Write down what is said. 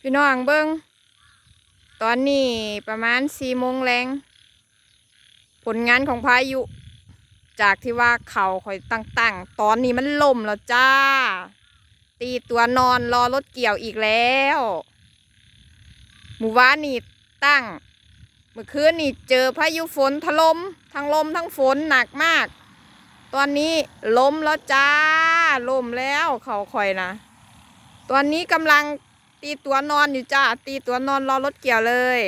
พี่น้องเบิ้งตอนนี้ประมาณ4 โมงแรงผลงานของพายุจากที่ว่าเขาคอยตั้งตอนนี้มันล่มแล้วจ้า ตีตัวนอนรอรถเกี่ยวอีกแล้วหมู่บ้านนี่ตั้งเมื่อคืนนี่เจอพายุฝนถล่มทั้งลมทั้งฝนหนักมาก ตอนนี้ล้มแล้วจ้าล่มแล้วเขาคอยนะตอนนี้กำลังตีตัวนอนอยู่จ้าตีตัวนอนรอรถเกี่ยวเลย